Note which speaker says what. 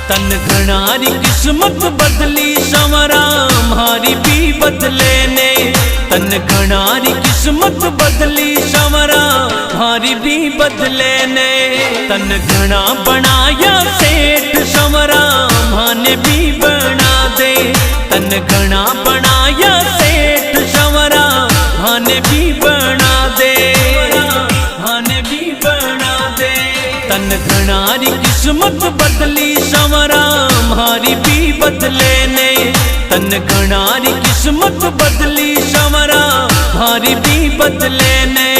Speaker 1: तन घनारी किस्मत बदली संवरा हमारी भी बदले ने। तन घनारी किस्मत बदली संवरा हमारी भी बदले ने। तन घना बनाया सेठ संवरा माने भी बना दे। तन घना बनाया सेठ संवरा माने भी बना दे, माने भी बना दे। तन घनारी किस्मत बदली संवरा हमारी भी बदले ने। तन घनारी किस्मत बदली संवरा हमारी भी बदले ने।